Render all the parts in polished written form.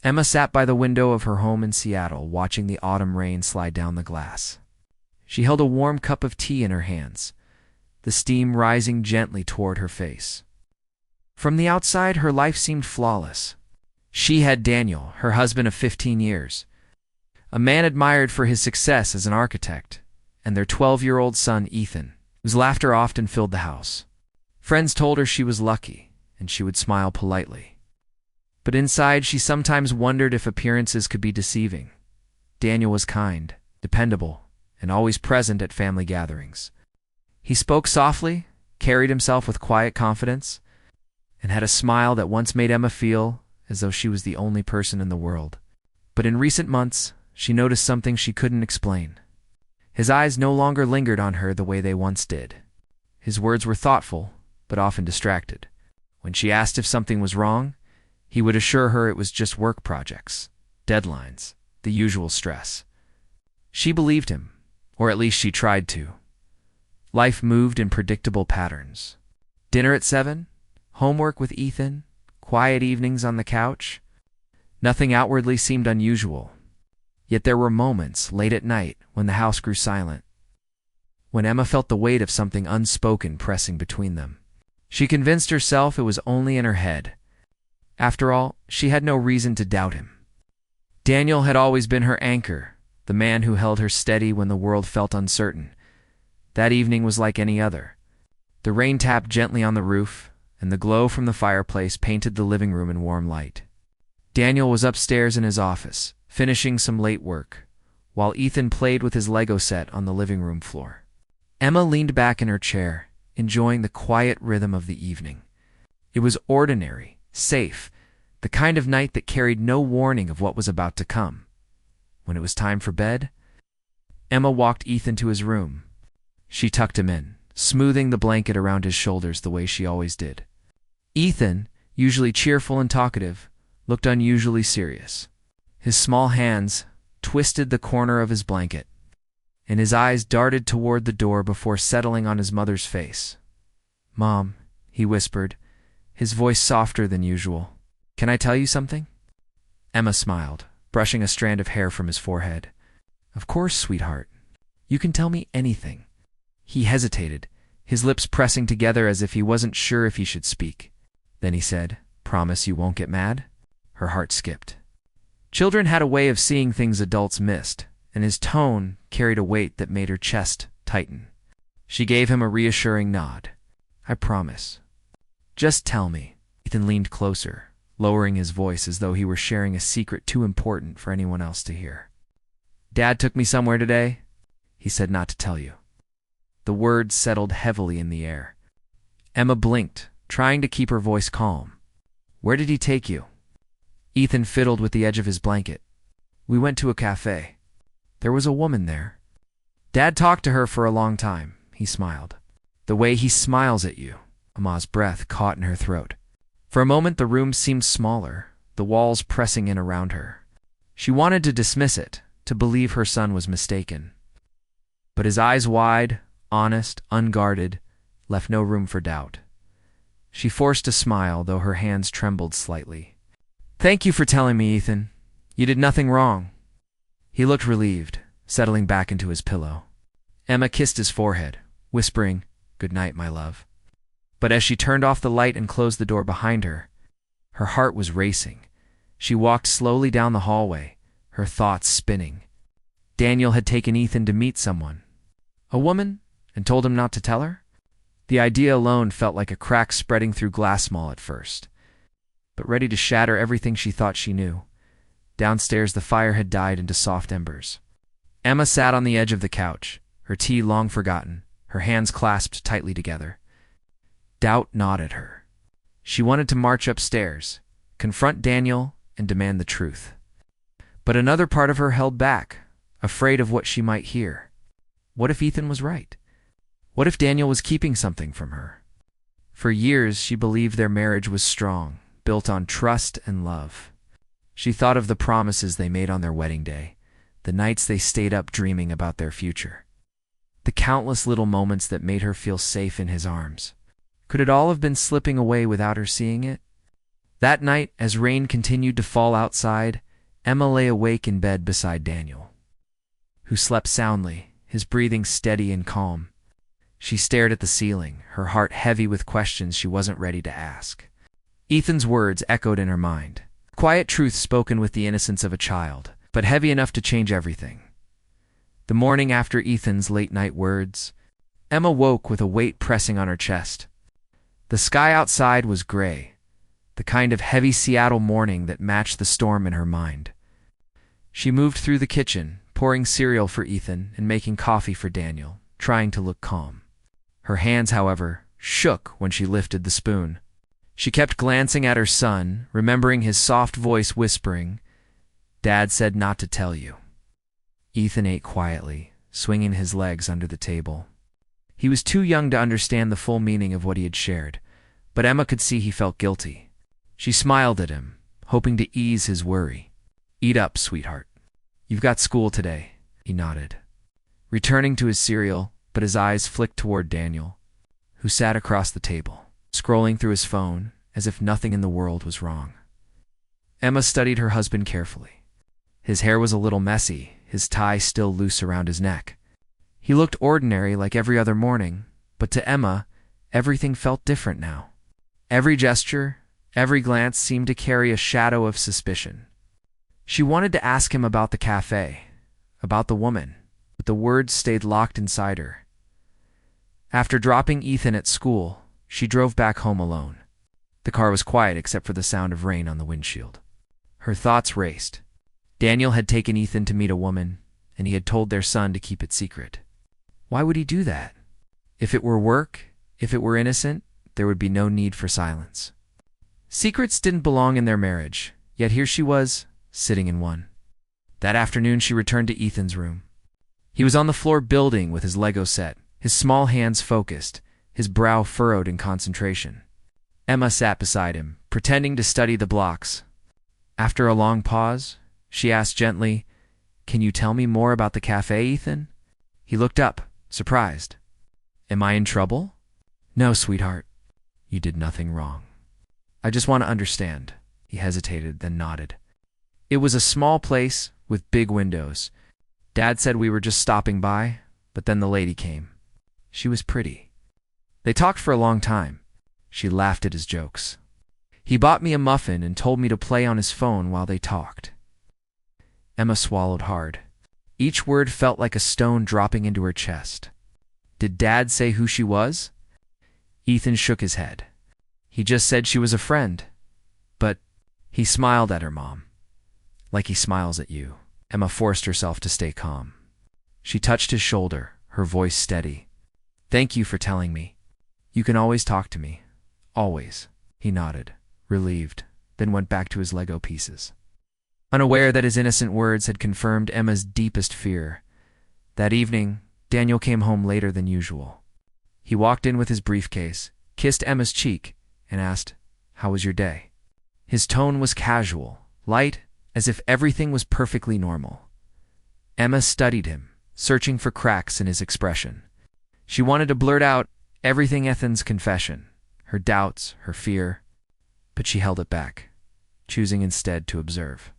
Emma sat by the window of her home in Seattle, watching the autumn rain slide down the glass. She held a warm cup of tea in her hands, the steam rising gently toward her face. From the outside, her life seemed flawless. She had Daniel, her husband of 15 years, a man admired for his success as an architect, and their 12-year-old son, Ethan, whose laughter often filled the house. Friends told her she was lucky, and she would smile politely. But inside, she sometimes wondered if appearances could be deceiving. Daniel was kind, dependable, and always present at family gatherings. He spoke softly, carried himself with quiet confidence, and had a smile that once made Emma feel as though she was the only person in the world. But in recent months, she noticed something she couldn't explain. His eyes no longer lingered on her the way they once did. His words were thoughtful, but often distracted. When she asked if something was wrong, he would assure her it was just work projects, deadlines, the usual stress. She believed him, or at least she tried to. Life moved in predictable patterns. Dinner at 7, homework with Ethan, quiet evenings on the couch. Nothing outwardly seemed unusual. Yet there were moments, late at night, when the house grew silent, when Emma felt the weight of something unspoken pressing between them. She convinced herself it was only in her head. After all, she had no reason to doubt him. Daniel had always been her anchor, the man who held her steady when the world felt uncertain. That evening was like any other. The rain tapped gently on the roof, and the glow from the fireplace painted the living room in warm light. Daniel was upstairs in his office, finishing some late work, while Ethan played with his Lego set on the living room floor. Emma leaned back in her chair, enjoying the quiet rhythm of the evening. It was ordinary, safe, the kind of night that carried no warning of what was about to come. When it was time for bed, Emma walked Ethan to his room. She tucked him in, smoothing the blanket around his shoulders the way she always did. Ethan, usually cheerful and talkative, looked unusually serious. His small hands twisted the corner of his blanket, and his eyes darted toward the door before settling on his mother's face. "Mom," he whispered, his voice softer than usual. "Can I tell you something?" Emma smiled, brushing a strand of hair from his forehead. "Of course, sweetheart. You can tell me anything." He hesitated, his lips pressing together as if he wasn't sure if he should speak. Then he said, "Promise you won't get mad?" Her heart skipped. Children had a way of seeing things adults missed, and his tone carried a weight that made her chest tighten. She gave him a reassuring nod. "I promise. Just tell me." Ethan leaned closer, lowering his voice as though he were sharing a secret too important for anyone else to hear. "Dad took me somewhere today. He said not to tell you." The words settled heavily in the air. Emma blinked, trying to keep her voice calm. "Where did he take you?" Ethan fiddled with the edge of his blanket. "We went to a cafe. There was a woman there. Dad talked to her for a long time," he smiled. "The way he smiles at you." Emma's breath caught in her throat. For a moment the room seemed smaller, the walls pressing in around her. She wanted to dismiss it, to believe her son was mistaken. But his eyes wide, honest, unguarded, left no room for doubt. She forced a smile, though her hands trembled slightly. "Thank you for telling me, Ethan. You did nothing wrong." He looked relieved, settling back into his pillow. Emma kissed his forehead, whispering, "Good night, my love." But as she turned off the light and closed the door behind her, her heart was racing. She walked slowly down the hallway, her thoughts spinning. Daniel had taken Ethan to meet someone. A woman? And told him not to tell her? The idea alone felt like a crack spreading through glass small at first, but ready to shatter everything she thought she knew. Downstairs the fire had died into soft embers. Emma sat on the edge of the couch, her tea long forgotten, her hands clasped tightly together. Doubt gnawed at her. She wanted to march upstairs, confront Daniel, and demand the truth. But another part of her held back, afraid of what she might hear. What if Ethan was right? What if Daniel was keeping something from her? For years she believed their marriage was strong, built on trust and love. She thought of the promises they made on their wedding day, the nights they stayed up dreaming about their future, the countless little moments that made her feel safe in his arms. Could it all have been slipping away without her seeing it? That night, as rain continued to fall outside, Emma lay awake in bed beside Daniel, who slept soundly, his breathing steady and calm. She stared at the ceiling, her heart heavy with questions she wasn't ready to ask. Ethan's words echoed in her mind. Quiet truth spoken with the innocence of a child, but heavy enough to change everything. The morning after Ethan's late-night words, Emma woke with a weight pressing on her chest. The sky outside was gray, the kind of heavy Seattle morning that matched the storm in her mind. She moved through the kitchen, pouring cereal for Ethan and making coffee for Daniel, trying to look calm. Her hands, however, shook when she lifted the spoon. She kept glancing at her son, remembering his soft voice whispering, "Dad said not to tell you." Ethan ate quietly, swinging his legs under the table. He was too young to understand the full meaning of what he had shared, but Emma could see he felt guilty. She smiled at him, hoping to ease his worry. "Eat up, sweetheart. You've got school today," he nodded, returning to his cereal, but his eyes flicked toward Daniel, who sat across the table, scrolling through his phone as if nothing in the world was wrong. Emma studied her husband carefully. His hair was a little messy, his tie still loose around his neck. He looked ordinary like every other morning, but to Emma, everything felt different now. Every gesture, every glance seemed to carry a shadow of suspicion. She wanted to ask him about the cafe, about the woman, but the words stayed locked inside her. After dropping Ethan at school, she drove back home alone. The car was quiet except for the sound of rain on the windshield. Her thoughts raced. Daniel had taken Ethan to meet a woman, and he had told their son to keep it secret. Why would he do that? If it were work, if it were innocent, there would be no need for silence. Secrets didn't belong in their marriage, yet here she was, sitting in one. That afternoon she returned to Ethan's room. He was on the floor building with his Lego set, his small hands focused, his brow furrowed in concentration. Emma sat beside him, pretending to study the blocks. After a long pause, she asked gently, "Can you tell me more about the cafe, Ethan?" He looked up, surprised. "Am I in trouble?" "No, sweetheart. You did nothing wrong. I just want to understand." He hesitated, then nodded. "It was a small place with big windows. Dad said we were just stopping by, but then the lady came. She was pretty. They talked for a long time." She laughed at his jokes. "He bought me a muffin and told me to play on his phone while they talked." Emma swallowed hard. Each word felt like a stone dropping into her chest. Did Dad say who she was? Ethan shook his head. He just said she was a friend. But he smiled at her mom. Like he smiles at you. Emma forced herself to stay calm. She touched his shoulder, her voice steady. "Thank you for telling me. You can always talk to me. Always." He nodded, relieved, then went back to his Lego pieces. Unaware that his innocent words had confirmed Emma's deepest fear. That evening, Daniel came home later than usual. He walked in with his briefcase, kissed Emma's cheek, and asked, "How was your day?" His tone was casual, light, as if everything was perfectly normal. Emma studied him, searching for cracks in his expression. She wanted to blurt out everything Ethan's confession, her doubts, her fear, but she held it back, choosing instead to observe.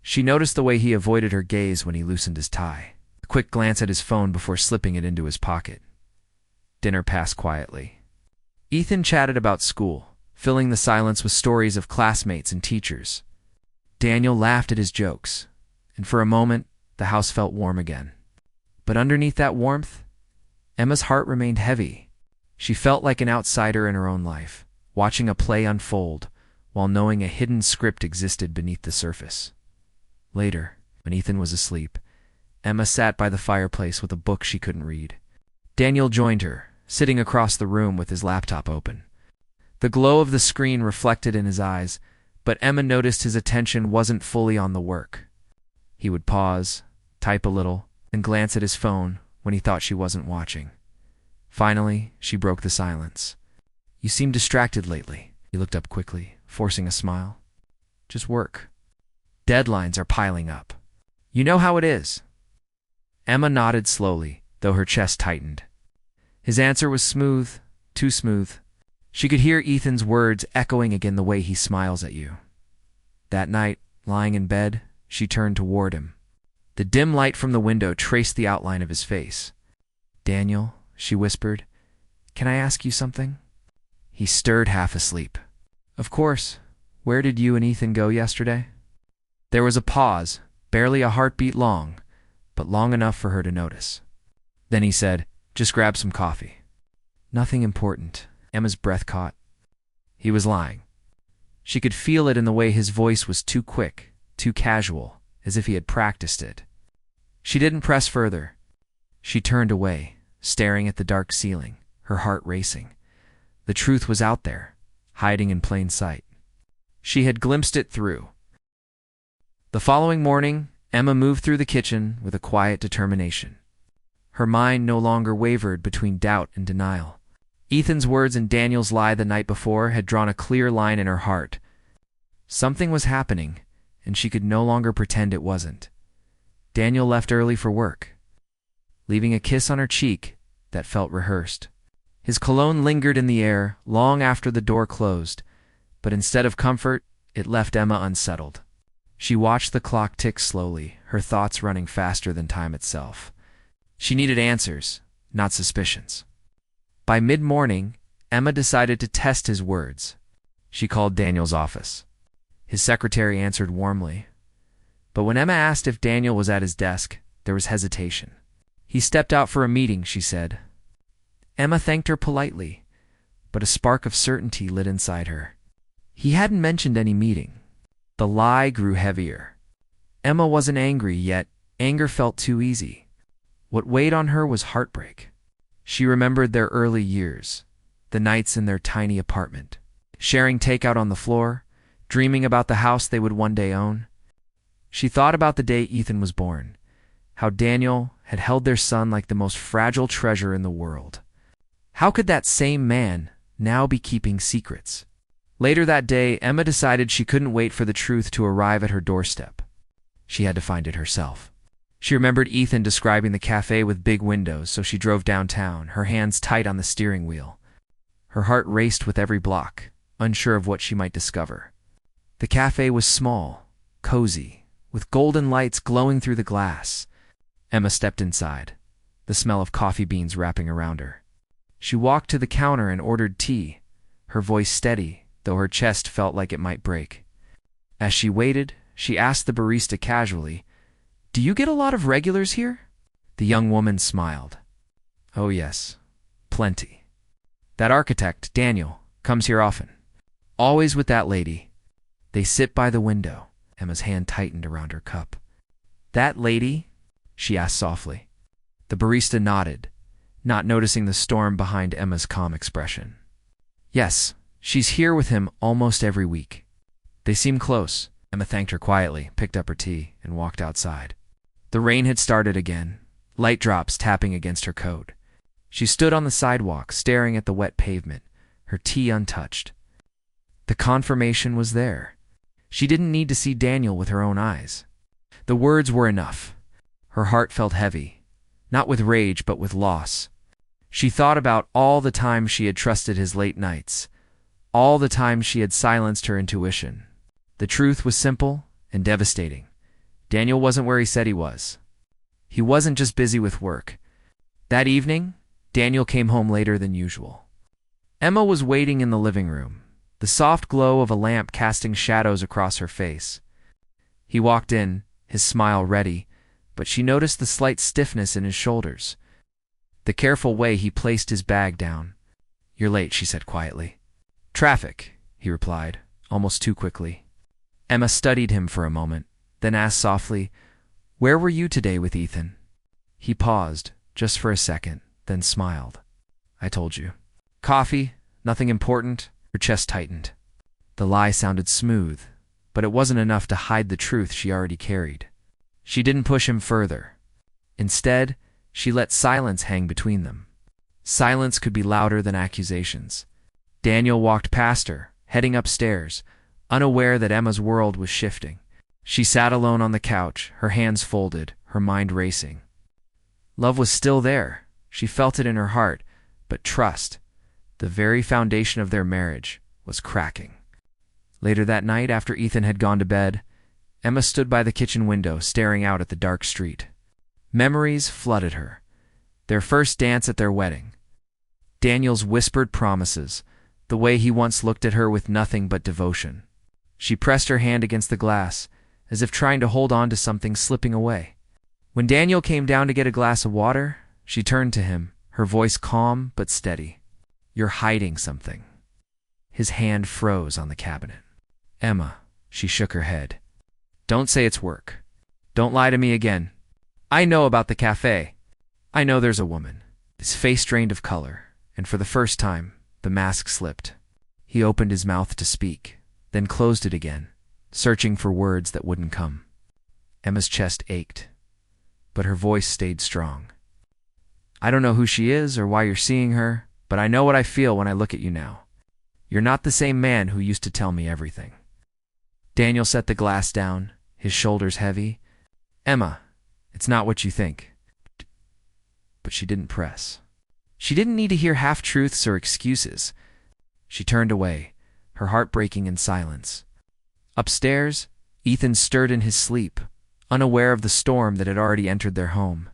She noticed the way he avoided her gaze when he loosened his tie, a quick glance at his phone before slipping it into his pocket. Dinner passed quietly. Ethan chatted about school, filling the silence with stories of classmates and teachers. Daniel laughed at his jokes, and for a moment, the house felt warm again. But underneath that warmth, Emma's heart remained heavy. She felt like an outsider in her own life, watching a play unfold, while knowing a hidden script existed beneath the surface. Later, when Ethan was asleep, Emma sat by the fireplace with a book she couldn't read. Daniel joined her, sitting across the room with his laptop open. The glow of the screen reflected in his eyes, but Emma noticed his attention wasn't fully on the work. He would pause, type a little, and glance at his phone when he thought she wasn't watching. Finally, she broke the silence. "You seem distracted lately." He looked up quickly, forcing a smile. "Just work. Deadlines are piling up. You know how it is." Emma nodded slowly, though her chest tightened. His answer was smooth, too smooth. She could hear Ethan's words echoing again the way he smiles at you. That night, lying in bed, she turned toward him. The dim light from the window traced the outline of his face. "Daniel," she whispered, "can I ask you something?" He stirred half asleep. "Of course. Where did you and Ethan go yesterday?" There was a pause, barely a heartbeat long, but long enough for her to notice. Then he said, "Just grab some coffee." "Nothing important." Emma's breath caught. He was lying. She could feel it in the way his voice was too quick, too casual, as if he had practiced it. She didn't press further. She turned away, staring at the dark ceiling, her heart racing. The truth was out there, hiding in plain sight. She had glimpsed it through. The following morning, Emma moved through the kitchen with a quiet determination. Her mind no longer wavered between doubt and denial. Ethan's words and Daniel's lie the night before had drawn a clear line in her heart. Something was happening, and she could no longer pretend it wasn't. Daniel left early for work, leaving a kiss on her cheek that felt rehearsed. His cologne lingered in the air long after the door closed, but instead of comfort, it left Emma unsettled. She watched the clock tick slowly, her thoughts running faster than time itself. She needed answers, not suspicions. By mid-morning, Emma decided to test his words. She called Daniel's office. His secretary answered warmly. But when Emma asked if Daniel was at his desk, there was hesitation. "He stepped out for a meeting," she said. Emma thanked her politely, but a spark of certainty lit inside her. He hadn't mentioned any meeting. The lie grew heavier. Emma wasn't angry, yet anger felt too easy. What weighed on her was heartbreak. She remembered their early years, the nights in their tiny apartment, sharing takeout on the floor, dreaming about the house they would one day own. She thought about the day Ethan was born, how Daniel had held their son like the most fragile treasure in the world. How could that same man now be keeping secrets? Later that day, Emma decided she couldn't wait for the truth to arrive at her doorstep. She had to find it herself. She remembered Ethan describing the cafe with big windows, so she drove downtown, her hands tight on the steering wheel. Her heart raced with every block, unsure of what she might discover. The cafe was small, cozy, with golden lights glowing through the glass. Emma stepped inside, the smell of coffee beans wrapping around her. She walked to the counter and ordered tea, her voice steady, though her chest felt like it might break. As she waited, she asked the barista casually, "Do you get a lot of regulars here?" The young woman smiled. "Oh yes, plenty. That architect, Daniel, comes here often. Always with that lady. They sit by the window." Emma's hand tightened around her cup. "That lady?" she asked softly. The barista nodded, not noticing the storm behind Emma's calm expression. "Yes, she's here with him almost every week. They seem close." Emma thanked her quietly, picked up her tea, and walked outside. The rain had started again, light drops tapping against her coat. She stood on the sidewalk, staring at the wet pavement, her tea untouched. The confirmation was there. She didn't need to see Daniel with her own eyes. The words were enough. Her heart felt heavy, not with rage but with loss. She thought about all the times she had trusted his late nights, all the times she had silenced her intuition. The truth was simple and devastating. Daniel wasn't where he said he was. He wasn't just busy with work. That evening, Daniel came home later than usual. Emma was waiting in the living room, the soft glow of a lamp casting shadows across her face. He walked in, his smile ready, but she noticed the slight stiffness in his shoulders, the careful way he placed his bag down. "You're late," she said quietly. "Traffic," he replied, almost too quickly. Emma studied him for a moment, then asked softly, "Where were you today with Ethan?" He paused, just for a second, then smiled. "I told you." "Coffee? Nothing important?" Her chest tightened. The lie sounded smooth, but it wasn't enough to hide the truth she already carried. She didn't push him further. Instead, she let silence hang between them. Silence could be louder than accusations. Daniel walked past her, heading upstairs, unaware that Emma's world was shifting. She sat alone on the couch, her hands folded, her mind racing. Love was still there. She felt it in her heart, but trust, The very foundation of their marriage was cracking. Later that night, after Ethan had gone to bed, Emma stood by the kitchen window, staring out at the dark street. Memories flooded her. Their first dance at their wedding. Daniel's whispered promises, the way he once looked at her with nothing but devotion. She pressed her hand against the glass, as if trying to hold on to something slipping away. When Daniel came down to get a glass of water, she turned to him, her voice calm but steady. "You're hiding something." His hand froze on the cabinet. "Emma," she shook her head. "Don't say it's work. Don't lie to me again. I know about the cafe. I know there's a woman." His face drained of color, and for the first time, the mask slipped. He opened his mouth to speak, then closed it again, searching for words that wouldn't come. Emma's chest ached, but her voice stayed strong. "I don't know who she is or why you're seeing her, but I know what I feel when I look at you now. You're not the same man who used to tell me everything." Daniel set the glass down, his shoulders heavy. "Emma, it's not what you think." But she didn't press. She didn't need to hear half-truths or excuses. She turned away, her heart breaking in silence. Upstairs, Ethan stirred in his sleep, unaware of the storm that had already entered their home.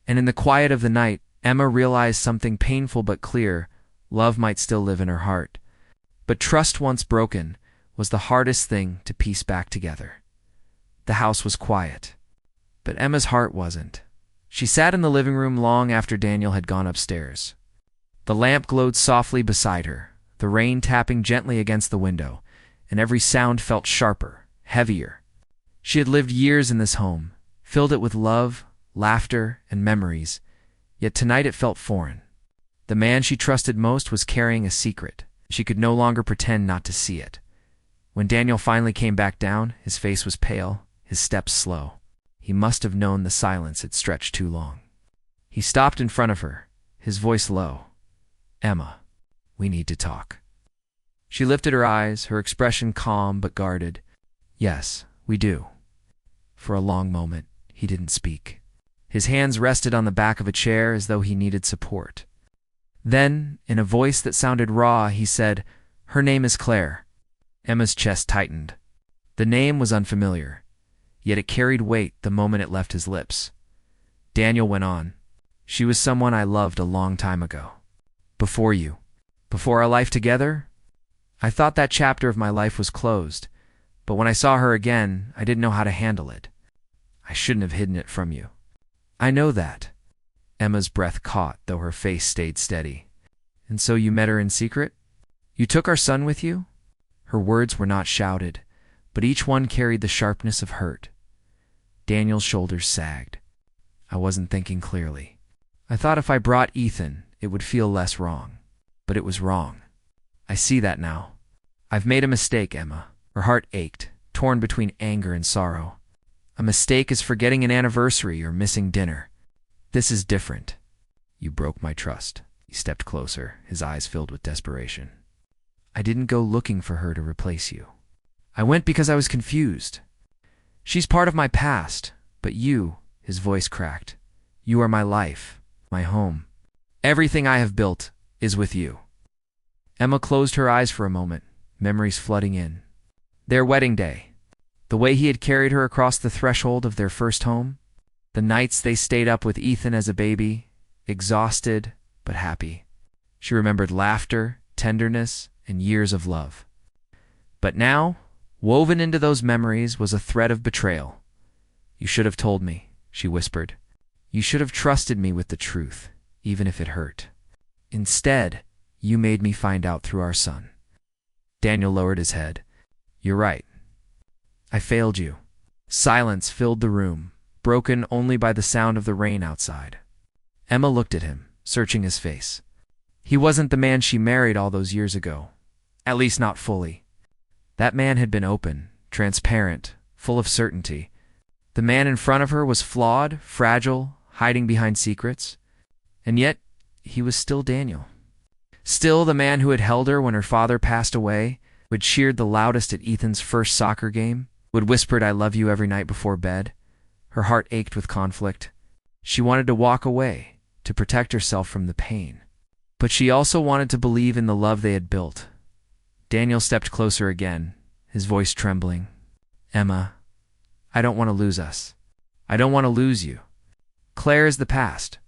And in the quiet of the night, Emma realized something painful but clear. Love might still live in her heart, but trust once broken was the hardest thing to piece back together. The house was quiet, but Emma's heart wasn't. She sat in the living room long after Daniel had gone upstairs. The lamp glowed softly beside her, the rain tapping gently against the window, and every sound felt sharper, heavier. She had lived years in this home, filled it with love, laughter, and memories, yet tonight it felt foreign. The man she trusted most was carrying a secret. She could no longer pretend not to see it. When Daniel finally came back down, his face was pale, his steps slow. He must have known the silence had stretched too long. He stopped in front of her, his voice low. "Emma, we need to talk." She lifted her eyes, her expression calm but guarded. "Yes, we do." For a long moment, he didn't speak. His hands rested on the back of a chair as though he needed support. Then, in a voice that sounded raw, he said, "Her name is Claire." Emma's chest tightened. The name was unfamiliar, yet it carried weight the moment it left his lips. Daniel went on. "She was someone I loved a long time ago. Before you. Before our life together. I thought that chapter of my life was closed, but when I saw her again, I didn't know how to handle it. I shouldn't have hidden it from you." "I know that." Emma's breath caught, though her face stayed steady. "And so you met her in secret? You took our son with you?" Her words were not shouted, but each one carried the sharpness of hurt. Daniel's shoulders sagged. "I wasn't thinking clearly. I thought if I brought Ethan, it would feel less wrong. But it was wrong. I see that now. I've made a mistake, Emma." Her heart ached, torn between anger and sorrow. "A mistake is forgetting an anniversary or missing dinner. This is different. You broke my trust." He stepped closer, his eyes filled with desperation. "I didn't go looking for her to replace you. I went because I was confused. She's part of my past, but you," his voice cracked, "you are my life, my home. Everything I have built is with you." Emma closed her eyes for a moment, memories flooding in. Their wedding day, the way he had carried her across the threshold of their first home, the nights they stayed up with Ethan as a baby, exhausted but happy. She remembered laughter, tenderness, and years of love. But now, woven into those memories was a thread of betrayal. "You should have told me," she whispered. "You should have trusted me with the truth, even if it hurt. Instead, you made me find out through our son." Daniel lowered his head. "You're right. I failed you." Silence filled the room, broken only by the sound of the rain outside. Emma looked at him, searching his face. He wasn't the man she married all those years ago. At least not fully. That man had been open, transparent, full of certainty. The man in front of her was flawed, fragile, hiding behind secrets. And yet, he was still Daniel. Still the man who had held her when her father passed away, who had cheered the loudest at Ethan's first soccer game, who had whispered "I love you" every night before bed. Her heart ached with conflict. She wanted to walk away, to protect herself from the pain. But she also wanted to believe in the love they had built. Daniel stepped closer again, his voice trembling. Emma, I don't want to lose us. I don't want to lose you. Claire is the past.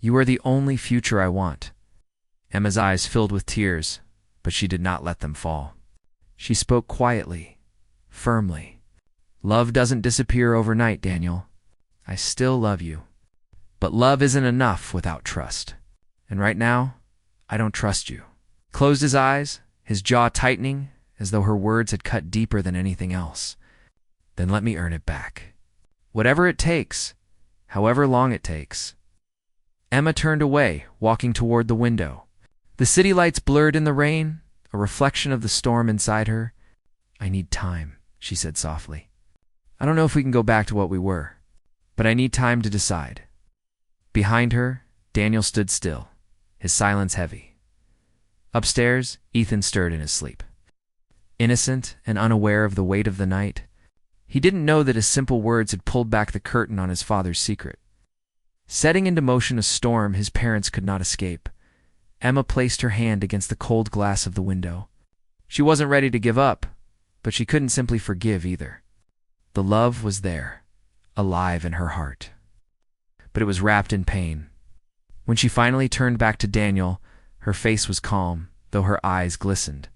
You are the only future I want. Emma's eyes filled with tears, but she did not let them fall. She spoke quietly, firmly. Love doesn't disappear overnight, Daniel. I still love you. But love isn't enough without trust. And right now, I don't trust you. He closed his eyes, his jaw tightening, as though her words had cut deeper than anything else. Then let me earn it back. Whatever it takes, however long it takes. Emma turned away, walking toward the window. The city lights blurred in the rain, a reflection of the storm inside her. I need time, she said softly. I don't know if we can go back to what we were, but I need time to decide. Behind her, Daniel stood still, his silence heavy. Upstairs, Ethan stirred in his sleep. Innocent and unaware of the weight of the night, he didn't know that his simple words had pulled back the curtain on his father's secret. Setting into motion a storm his parents could not escape, Emma placed her hand against the cold glass of the window. She wasn't ready to give up, but she couldn't simply forgive either. The love was there, alive in her heart. But it was wrapped in pain. When she finally turned back to Daniel, her face was calm, though her eyes glistened.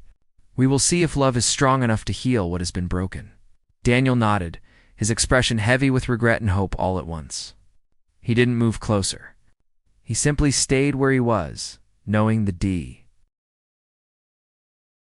We will see if love is strong enough to heal what has been broken. Daniel nodded, his expression heavy with regret and hope all at once. He didn't move closer. He simply stayed where he was, knowing the D